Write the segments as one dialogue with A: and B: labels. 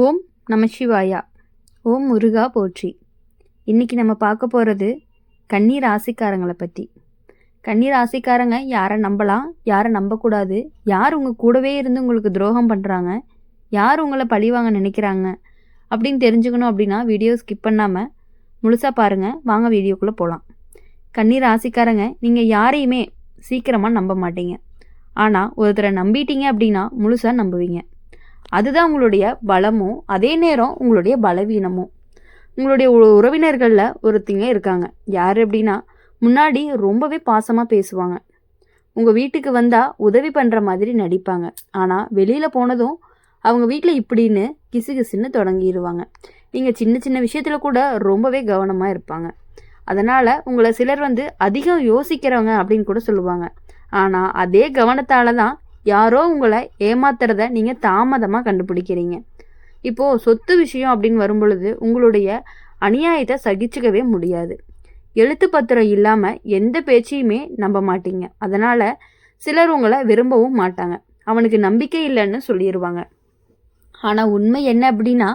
A: ஓம் நமசிவாயா. ஓம் முருகா போற்றி. இன்றைக்கி நம்ம பார்க்க போகிறது கன்னி ராசிக்காரங்களை பற்றி. கன்னி ராசிக்காரங்க யாரை நம்பலாம், யாரை நம்பக்கூடாது, யார் உங்கள் கூடவே இருந்து உங்களுக்கு துரோகம் பண்ணுறாங்க, யார் உங்களை பழிவாங்க நினைக்கிறாங்க அப்படின்னு தெரிஞ்சுக்கணும் அப்படின்னா வீடியோ ஸ்கிப் பண்ணாமல் முழுசாக பாருங்கள். வாங்க வீடியோக்குள்ளே போகலாம். கன்னி ராசிக்காரங்க நீங்கள் யாரையுமே சீக்கிரமாக நம்ப மாட்டீங்க. ஆனால் ஒருத்தரை நம்பிட்டீங்க அப்படின்னா முழுசாக நம்புவீங்க. அதுதான் உங்களுடைய பலமும் அதே நேரம் உங்களுடைய பலவீனமும். உங்களுடைய உறவினர்களில் ஒருத்தங்க இருக்காங்க. யார் அப்படின்னா முன்னாடி ரொம்பவே பாசமாக பேசுவாங்க, உங்கள் வீட்டுக்கு வந்தால் உதவி பண்ணுற மாதிரி நடிப்பாங்க. ஆனால் வெளியில் போனதும் அவங்க வீட்டில் இப்படின்னு கிசுகிசுன்னு தொடங்கிடுவாங்க. நீங்கள் சின்ன சின்ன விஷயத்தில் கூட ரொம்பவே கவனமாக இருப்பாங்க. அதனால் உங்களை சிலர் அதிகம் யோசிக்கிறவங்க அப்படின்னு கூட சொல்லுவாங்க. ஆனால் அதே கவனத்தால் தான் யாரோ உங்களை ஏமாத்துறத நீங்கள் தாமதமாக கண்டுபிடிக்கிறீங்க. இப்போது சொத்து விஷயம் அப்படின்னு வரும்பொழுது உங்களுடைய அநியாயத்தை சகிச்சுக்கவே முடியாது. எழுத்து பத்திரம் இல்லாமல் எந்த பேச்சையுமே நம்ப மாட்டீங்க. அதனால் சிலர் உங்களை விரும்பவும் மாட்டாங்க, அவனுக்கு நம்பிக்கை இல்லைன்னு சொல்லிடுவாங்க. ஆனால் உண்மை என்ன அப்படின்னா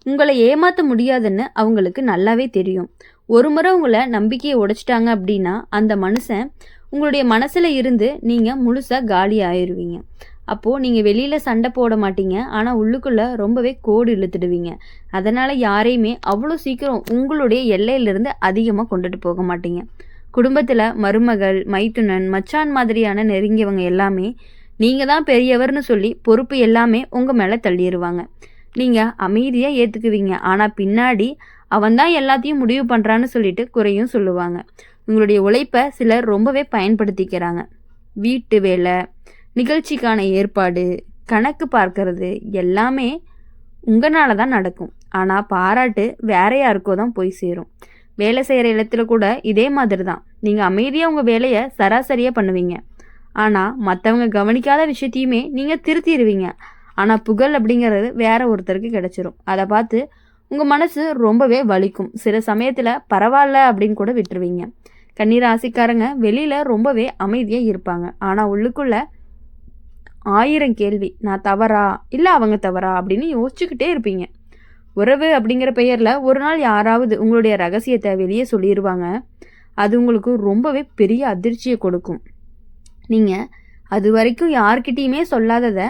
A: உங்களை ஏமாற்ற முடியாதுன்னு அவங்களுக்கு நல்லாவே தெரியும். ஒரு முறை உங்களை நம்பிக்கையை உடைச்சிட்டாங்க அப்படின்னா அந்த மனுஷன் உங்களுடைய மனசில் இருந்து நீங்கள் முழுசாக காலி ஆயிடுவீங்க. அப்போது நீங்கள் வெளியில் சண்டை போட மாட்டீங்க, ஆனால் உள்ளுக்குள்ளே ரொம்பவே கோடு இழுத்துடுவீங்க. அதனால் யாரையுமே அவ்வளோ சீக்கிரம் உங்களுடைய எல்லையிலிருந்து அதிகமாக கொண்டுட்டு போக மாட்டீங்க. குடும்பத்தில் மருமகள், மைத்துனன், மச்சான் மாதிரியான நெருங்கியவங்க எல்லாமே நீங்கள் தான் பெரியவர்னு சொல்லி பொறுப்பு எல்லாமே உங்கள் மேலே தள்ளிடுவாங்க. நீங்கள் அமைதியாக ஏற்றுக்குவீங்க, ஆனால் பின்னாடி அவன் தான் எல்லாத்தையும் முடிவு பண்ணுறான்னு சொல்லிட்டு குறையும் சொல்லுவாங்க. உங்களுடைய உழைப்பை சிலர் ரொம்பவே பயன்படுத்திக்கிறாங்க. வீட்டு வேலை, நிகழ்ச்சிக்கான ஏற்பாடு, கணக்கு பார்க்கறது எல்லாமே உங்களால் தான் நடக்கும். ஆனால் பாராட்டு வேற யாருக்கோ தான் போய் சேரும். வேலை செய்கிற இடத்துல கூட இதே மாதிரி தான். நீங்கள் அமைதியாக உங்கள் வேலையை சராசரியாக பண்ணுவீங்க, ஆனால் மற்றவங்க கவனிக்காத விஷயத்தையுமே நீங்கள் திருத்திடுவீங்க. ஆனால் புகழ் அப்படிங்கிறது வேற ஒருத்தருக்கு கிடைச்சிரும். அதை பார்த்து உங்கள் மனசு ரொம்பவே வலிக்கும். சில சமயத்தில் பரவாயில்ல அப்படின்னு கூட விட்டுருவீங்க. கன்னி ராசிக்காரங்க வெளியில் ரொம்பவே அமைதியாக இருப்பாங்க, ஆனால் உள்ளுக்குள்ள 1000 கேள்வி. நான் தவறா இல்லை அவங்க தவறா அப்படின்னு யோசிச்சுக்கிட்டே இருப்பீங்க. உறவு அப்படிங்கிற பெயரில் ஒரு நாள் யாராவது உங்களுடைய ரகசியத்தை வெளியே சொல்லிடுவாங்க. அது உங்களுக்கு ரொம்பவே பெரிய அதிர்ச்சியை கொடுக்கும். நீங்கள் அது வரைக்கும் யார்கிட்டையுமே சொல்லாததை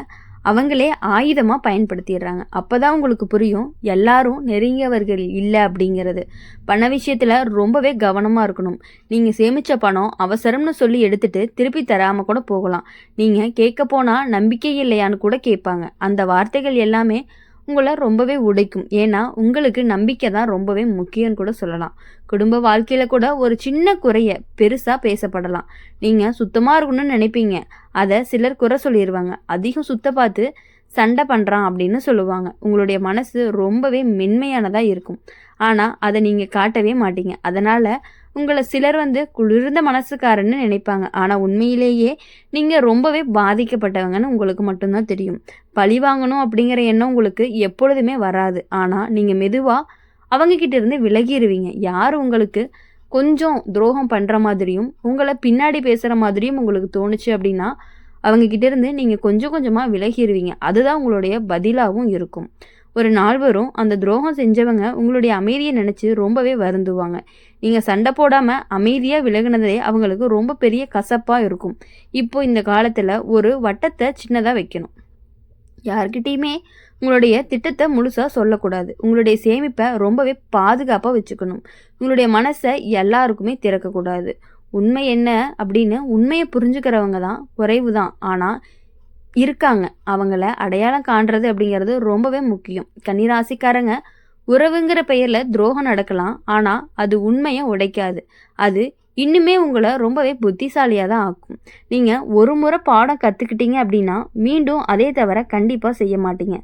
A: அவங்களே ஆயுதமாக பயன்படுத்திடுறாங்க. அப்போ தான் உங்களுக்கு புரியும் எல்லாரும் நெருங்கியவர்கள் இல்லை அப்படிங்கிறது. பண விஷயத்தில் ரொம்பவே கவனமாக இருக்கணும். நீங்கள் சேமித்த பணம் அவசரம்னு சொல்லி எடுத்துகிட்டு திருப்பி தராமல் கூட போகலாம். நீங்கள் கேட்க போனால் நம்பிக்கை இல்லையான்னு கூட கேட்பாங்க. அந்த வார்த்தைகள் எல்லாமே உங்களை ரொம்பவே உடைக்கும். ஏன்னா உங்களுக்கு நம்பிக்கை தான் ரொம்பவே முக்கியம்னு கூட சொல்லலாம். குடும்ப வாழ்க்கையில் கூட ஒரு சின்ன குறைய பெருசாக பேசப்படலாம். நீங்கள் சுத்தமாக இருக்கணும்னு நினைப்பீங்க, அதை சிலர் குறை சொல்லிடுவாங்க. அதிகம் சுத்த பார்த்து சண்டை பண்ணுறான் அப்படின்னு சொல்லுவாங்க. உங்களுடைய மனசு ரொம்பவே மென்மையானதாக இருக்கும், ஆனால் அதை நீங்கள் காட்டவே மாட்டீங்க. அதனால் உங்களை சிலர் குளிர்ந்த மனசுக்காரன்னு நினைப்பாங்க. ஆனால் உண்மையிலேயே நீங்கள் ரொம்பவே பாதிக்கப்பட்டவங்கன்னு உங்களுக்கு மட்டும்தான் தெரியும். பழி வாங்கணும் அப்படிங்கிற எண்ணம் உங்களுக்கு எப்பொழுதுமே வராது. ஆனால் நீங்கள் மெதுவாக அவங்கக்கிட்ட இருந்து விலகிடுவீங்க. யார் உங்களுக்கு கொஞ்சம் துரோகம் பண்ணுற மாதிரியும் உங்களை பின்னாடி பேசுகிற மாதிரியும் உங்களுக்கு தோணுச்சு அப்படின்னா அவங்கக்கிட்ட இருந்து நீங்கள் கொஞ்சம் கொஞ்சமாக விலகிடுவீங்க. அதுதான் உங்களுடைய பதிலாகவும் இருக்கும். ஒரு நாள் வரும், அந்த துரோகம் செஞ்சவங்க உங்களுடைய அமைதியை நினச்சி ரொம்பவே வருந்துவாங்க. நீங்கள் சண்டை போடாமல் அமைதியாக விலகினதே அவங்களுக்கு ரொம்ப பெரிய கசப்பாக இருக்கும். இப்போது இந்த காலத்தில் ஒரு வட்டத்தை சின்னதாக வைக்கணும். யார்கிட்டையுமே உங்களுடைய திட்டத்தை முழுசாக சொல்லக்கூடாது. உங்களுடைய சேமிப்பை ரொம்பவே பாதுகாப்பாக வச்சுக்கணும். உங்களுடைய மனசை எல்லாருக்குமே திறக்கக்கூடாது. உண்மை என்ன அப்படின்னு உண்மையை புரிஞ்சுக்கிறவங்க தான் குறைவு தான், ஆனால் இருக்காங்க. அவங்கள அடையாளம் காண்றது அப்படிங்கிறது ரொம்பவே முக்கியம். கன்னிராசிக்காரங்க உறவுங்கிற பெயரில் துரோகம் நடக்கலாம், ஆனால் அது உண்மையை உடைக்காது. அது இன்னுமே உங்களை ரொம்பவே புத்திசாலியாக தான் ஆக்கும். நீங்கள் ஒரு முறை பாடம் கற்றுக்கிட்டீங்க அப்படின்னா மீண்டும் அதே தவிர கண்டிப்பாக செய்ய மாட்டீங்க.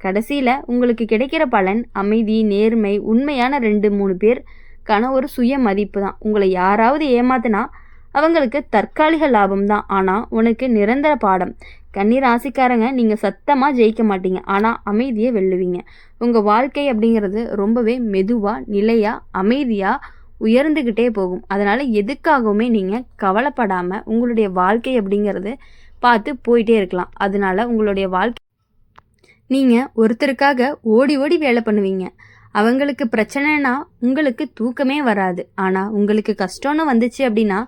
A: கடைசியில் உங்களுக்கு கிடைக்கிற பலன் அமைதி, நேர்மை, உண்மையான 2-3 பேருக்கான ஒரு சுய மதிப்பு தான். உங்களை யாராவது ஏமாத்தினா அவங்களுக்கு தற்காலிக லாபம் தான், ஆனால் உனக்கு நிரந்தர பாடம். கன்னி ராசிக்காரங்க நீங்கள் சத்தமாக ஜெயிக்க மாட்டீங்க, ஆனால் அமைதியை வெல்லுவீங்க. உங்கள் வாழ்க்கை அப்படிங்கிறது ரொம்பவே மெதுவாக, நிலையாக, அமைதியாக உயர்ந்துக்கிட்டே போகும். அதனால் எதுக்காகவுமே நீங்கள் கவலைப்படாமல் உங்களுடைய வாழ்க்கை அப்படிங்கிறது பார்த்து போயிட்டே இருக்கலாம். அதனால் உங்களுடைய வாழ்க்கை நீங்கள் ஒருத்தருக்காக ஓடி ஓடி வேலை பண்ணுவீங்க. அவங்களுக்கு பிரச்சனைனா உங்களுக்கு தூக்கமே வராது. ஆனால் உங்களுக்கு கஷ்டம்னு வந்துச்சு அப்படின்னா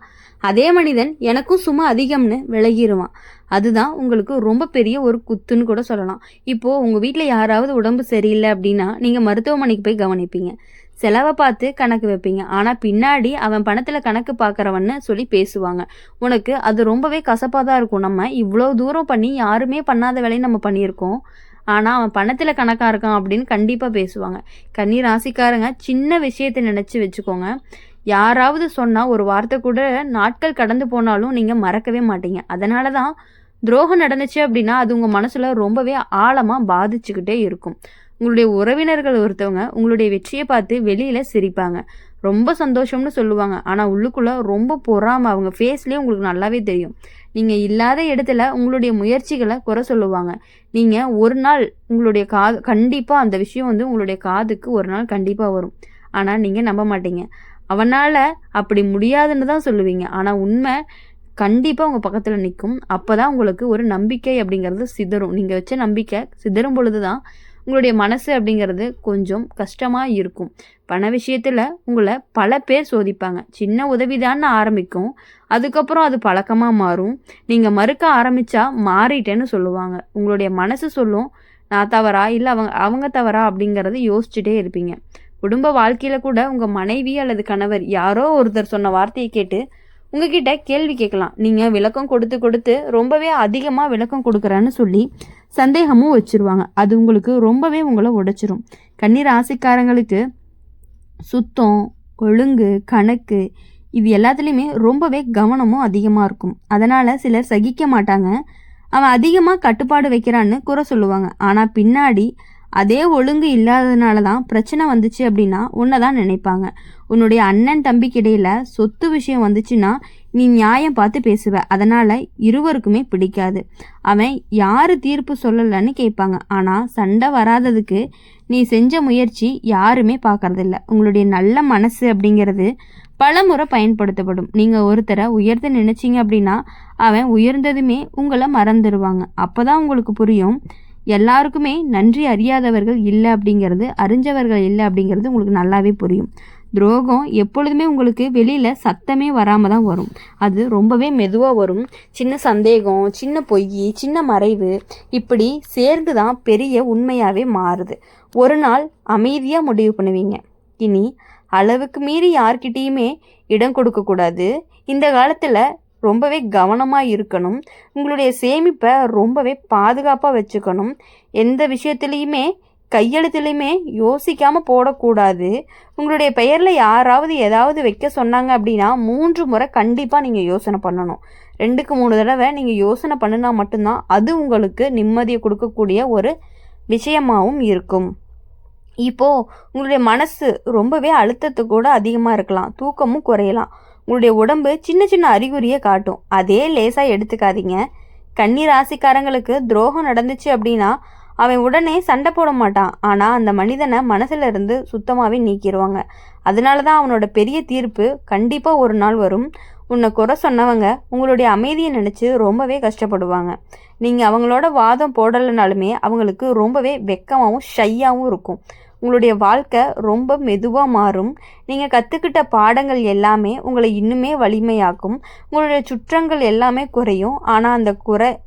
A: அதே மனிதன் எனக்கும் சும்மா அதிகம்னு விலகிடுவான். அதுதான் உங்களுக்கு ரொம்ப பெரிய ஒரு குத்துன்னு கூட சொல்லலாம். இப்போது உங்கள் வீட்டில் யாராவது உடம்பு சரியில்லை அப்படின்னா நீங்கள் மருத்துவமனைக்கு போய் கவனிப்பீங்க. செலவை பார்த்து கணக்கு வைப்பீங்க. ஆனால் பின்னாடி அவன் பணத்தில் கணக்கு பார்க்குறவன்னு சொல்லி பேசுவாங்க. உனக்கு அது ரொம்பவே கசப்பாக தான் இருக்கும். நம்ம இவ்வளோ தூரம் பண்ணி யாருமே பண்ணாத வேலையை நம்ம பண்ணியிருக்கோம். ஆனால் அவன் பணத்தில் கணக்காக இருக்கான் அப்படின்னு கண்டிப்பாக பேசுவாங்க. கன்னி ராசிக்காரங்க சின்ன விஷயத்தை நினச்சி வச்சுக்கோங்க. யாராவது சொன்னால் ஒரு வார்த்தை கூட நாட்கள் கடந்து போனாலும் நீங்கள் மறக்கவே மாட்டீங்க. அதனால தான் துரோகம் நடந்துச்சு அப்படின்னா அது உங்கள் மனசில் ரொம்பவே ஆழமாக பாதிச்சுக்கிட்டே இருக்கும். உங்களுடைய உறவினர்கள் ஒருத்தவங்க உங்களுடைய வெற்றியை பார்த்து வெளியில் சிரிப்பாங்க, ரொம்ப சந்தோஷம்னு சொல்லுவாங்க. ஆனால் உள்ளுக்குள்ளே ரொம்ப பொறாமல் அவங்க ஃபேஸ்லேயே உங்களுக்கு நல்லாவே தெரியும். நீங்கள் இல்லாத இடத்துல உங்களுடைய முயற்சிகளை குறை சொல்லுவாங்க. நீங்கள் ஒரு நாள் உங்களுடைய கண்டிப்பாக அந்த விஷயம் உங்களுடைய காதுக்கு ஒரு நாள் கண்டிப்பாக வரும். ஆனால் நீங்கள் நம்ப மாட்டீங்க. அவனால் அப்படி முடியாதுன்னு தான் சொல்லுவீங்க. ஆனால் உண்மை கண்டிப்பாக உங்கள் பக்கத்தில் நிற்கும். அப்போ தான் உங்களுக்கு ஒரு நம்பிக்கை அப்படிங்கிறது சிதறும். நீங்கள் வச்ச நம்பிக்கை சிதறும் பொழுது தான் உங்களுடைய மனசு அப்படிங்கிறது கொஞ்சம் கஷ்டமாக இருக்கும். பண விஷயத்தில் உங்களை பல பேர் சோதிப்பாங்க. சின்ன உதவிதான்னு ஆரம்பிக்கும், அதுக்கப்புறம் அது பழக்கமாக மாறும். நீங்கள் மறுக்க ஆரம்பித்தா மாறிட்டேன்னு சொல்லுவாங்க. உங்களுடைய மனசு சொல்லும் நான் தவறா இல்லை அவங்க தவறா அப்படிங்கிறத யோசிச்சுட்டே இருப்பீங்க. குடும்ப வாழ்க்கையில் கூட உங்கள் மனைவி அல்லது கணவர் யாரோ ஒருத்தர் சொன்ன வார்த்தையை கேட்டு உங்ககிட்ட கேள்வி கேட்கலாம். நீங்கள் விளக்கம் கொடுத்து ரொம்பவே அதிகமாக விளக்கம் கொடுக்குறேன்னு சொல்லி சந்தேகமும் வச்சுருவாங்க. அது உங்களுக்கு ரொம்பவே உங்களை உடைச்சிரும். கன்னி ராசிக்காரங்களுக்கு சுத்தம், ஒழுங்கு, கணக்கு இது எல்லாத்துலேயுமே ரொம்பவே கவனமும் அதிகமாக இருக்கும். அதனால் சிலர் சகிக்க மாட்டாங்க. அவன் அதிகமாக கட்டுப்பாடு வைக்கிறான்னு குறை சொல்லுவாங்க. ஆனால் பின்னாடி அதே ஒழுங்கு இல்லாததுனால தான் பிரச்சனை வந்துச்சு அப்படின்னா உன்னை தான் நினைப்பாங்க. உன்னுடைய அண்ணன் தம்பிக்கு இடையில சொத்து விஷயம் வந்துச்சுன்னா நீ நியாயம் பார்த்து பேசுவ. அதனால் இருவருக்குமே பிடிக்காது. அவன் யார் தீர்ப்பு சொல்லலைன்னு கேட்பாங்க. ஆனால் சண்டை வராததுக்கு நீ செஞ்ச முயற்சி யாருமே பார்க்கறதில்ல. உங்களுடைய நல்ல மனசு அப்படிங்கிறது பல முறை பயன்படுத்தப்படும். நீங்கள் ஒருத்தரை உயர்த்த நினைச்சிங்க அப்படின்னா அவன் உயர்ந்ததுமே உங்களை மறந்துடுவாங்க. அப்போ தான் உங்களுக்கு புரியும் எல்லாருக்குமே நன்றி அறியாதவர்கள் இல்லை அப்படிங்கிறது, அறிஞ்சவர்கள் இல்லை அப்படிங்கிறது உங்களுக்கு நல்லாவே புரியும். துரோகம் எப்பொழுதுமே உங்களுக்கு வெளியில் சத்தமே வராமல் தான் வரும். அது ரொம்பவே மெதுவாக வரும். சின்ன சந்தேகம், சின்ன பொய், சின்ன மறைவு இப்படி சேர்ந்து தான் பெரிய உண்மையாகவே மாறுது. ஒரு நாள் அமைதியாக முடிவு பண்ணுவீங்க, இனி அளவுக்கு மீறி யார்கிட்டேயுமே இடம் கொடுக்கக்கூடாது. இந்த காலத்தில் ரொம்பவே கவனமாக இருக்கணும். உங்களுடைய சேமிப்பை ரொம்பவே பாதுகாப்பாக வச்சுக்கணும். எந்த விஷயத்துலையுமே கையெழுத்துலையுமே யோசிக்காமல் போடக்கூடாது. உங்களுடைய பெயரில் யாராவது ஏதாவது வைக்க சொன்னாங்க அப்படின்னா 3 முறை கண்டிப்பாக நீங்கள் யோசனை பண்ணணும். 2க்கு 3 தடவை நீங்கள் யோசனை பண்ணினா மட்டும்தான் அது உங்களுக்கு நிம்மதியை கொடுக்கக்கூடிய ஒரு விஷயமாகவும் இருக்கும். இப்போது உங்களுடைய மனசு ரொம்பவே அழுத்தத்துக்கு கூட அதிகமாக இருக்கலாம், தூக்கமும் குறையலாம். உங்களுடைய உடம்பு சின்ன சின்ன அறிகுறியை காட்டும். அதே லேசாக எடுத்துக்காதீங்க. கன்னி ராசிக்காரங்களுக்கு துரோகம் நடந்துச்சு அப்படின்னா அவன் உடனே சண்டை போட மாட்டான். ஆனால் அந்த மனிதனை மனசுல இருந்து சுத்தமாகவே நீக்கிடுவாங்க. அதனால தான் அவனோட பெரிய தீர்ப்பு கண்டிப்பாக ஒரு நாள் வரும். உன்னை குறை சொன்னவங்க உங்களுடைய அமைதியை நினச்சி ரொம்பவே கஷ்டப்படுவாங்க. நீங்கள் அவங்களோட வாதம் போடலைனாலுமே அவங்களுக்கு ரொம்பவே வெக்கமாகவும் ஷையாகவும் இருக்கும். உங்களுடைய வாழ்க்கை ரொம்ப மெதுவாக மாறும். நீங்கள் கற்றுக்கிட்ட பாடங்கள் எல்லாமே உங்களை இன்னுமே வலிமையாக்கும். உங்களுடைய சுற்றங்கள் எல்லாமே குறையும். ஆனால்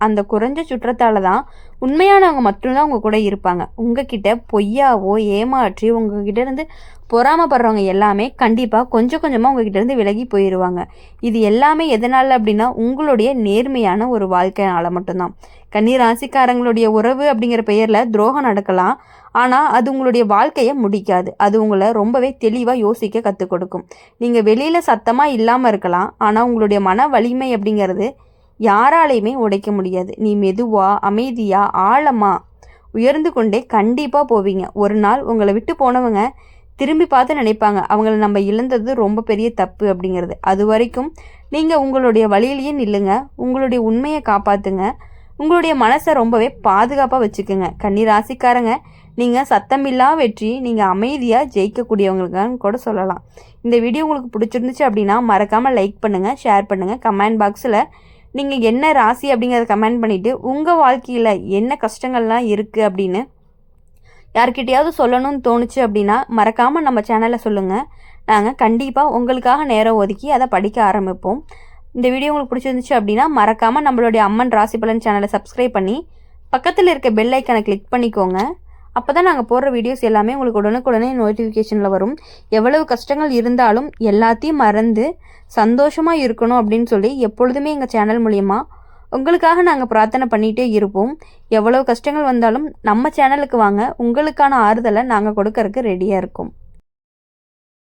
A: அந்த குறைஞ்ச சுற்றத்தால் தான் உண்மையானவங்க மட்டும்தான் உங்கள் கூட இருப்பாங்க. உங்ககிட்ட பொய்யாவோ ஏமாற்றி உங்ககிட்ட இருந்து பொறாமப்படுறவங்க எல்லாமே கண்டிப்பாக கொஞ்சம் கொஞ்சமாக உங்ககிட்டேருந்து விலகி போயிடுவாங்க. இது எல்லாமே எதனால் அப்படின்னா உங்களுடைய நேர்மையான ஒரு வாழ்க்கையினால மட்டும்தான். கன்னி ராசிக்காரங்களுடைய உறவு அப்படிங்கிற பெயரில் துரோகம் நடக்கலாம். ஆனால் அது உங்களுடைய வாழ்க்கையை முடிக்காது. அது உங்களை ரொம்பவே தெளிவாக யோசிக்க கற்றுக் கொடுக்கும். நீங்கள் வெளியில் சத்தமாக இல்லாமல் இருக்கலாம், ஆனால் உங்களுடைய மன வலிமை அப்படிங்கிறது யாராலையுமே உடைக்க முடியாது. நீ மெதுவாக, அமைதியாக, ஆழமாக உயர்ந்து கொண்டே கண்டிப்பாக போவீங்க. ஒரு நாள் உங்களை விட்டு போனவங்க திரும்பி பார்த்து நினைப்பாங்க அவங்கள நம்ம இழந்தது ரொம்ப பெரிய தப்பு அப்படிங்கிறது. அது வரைக்கும் நீங்கள் உங்களுடைய வழியிலேயே நில்லுங்க. உங்களுடைய உண்மையை காப்பாற்றுங்க. உங்களுடைய மனசை ரொம்பவே பாதுகாப்பாக வச்சுக்கோங்க. கன்னி ராசிக்காரங்க, நீங்கள் சத்தமில்லா வெற்றி, நீங்கள் அமைதியாக ஜெயிக்கக்கூடியவங்களுக்கான்னு கூட சொல்லலாம். இந்த வீடியோ உங்களுக்கு பிடிச்சிருந்துச்சு அப்படின்னா மறக்காமல் லைக் பண்ணுங்கள், ஷேர் பண்ணுங்கள். கமெண்ட் பாக்ஸில் நீங்கள் என்ன ராசி அப்படிங்கிறத கமெண்ட் பண்ணிவிட்டு உங்கள் வாழ்க்கையில் என்ன கஷ்டங்கள்லாம் இருக்குது அப்படின்னு யார்கிட்டையாவது சொல்லணும்னு தோணுச்சு அப்படின்னா மறக்காமல் நம்ம சேனலில் சொல்லுங்கள். நாங்கள் கண்டிப்பாக உங்களுக்காக நேரம் ஒதுக்கி அதை படிக்க ஆரம்பிப்போம். இந்த வீடியோ உங்களுக்கு பிடிச்சிருந்துச்சு அப்படின்னா மறக்காமல் நம்மளுடைய அம்மன் ராசி பலன் சேனலை சப்ஸ்கிரைப் பண்ணி பக்கத்தில் இருக்க பெல் ஐக்கனை கிளிக் பண்ணிக்கோங்க. அப்போ தான் நாங்கள் போடுற வீடியோஸ் எல்லாமே உங்களுக்கு உடனுக்குடனே நோட்டிஃபிகேஷனில் வரும். எவ்வளவு கஷ்டங்கள் இருந்தாலும் எல்லாத்தையும் மறந்து சந்தோஷமாக இருக்கணும் அப்படின்னு சொல்லி எப்பொழுதுமே எங்கள் சேனல் மூலிமா உங்களுக்காக நாங்கள் பிரார்த்தனை பண்ணிகிட்டே இருப்போம். எவ்வளோ கஷ்டங்கள் வந்தாலும் நம்ம சேனலுக்கு வாங்க, உங்களுக்கான ஆறுதலை நாங்கள் கொடுக்கறதுக்கு ரெடியாக இருக்கோம்.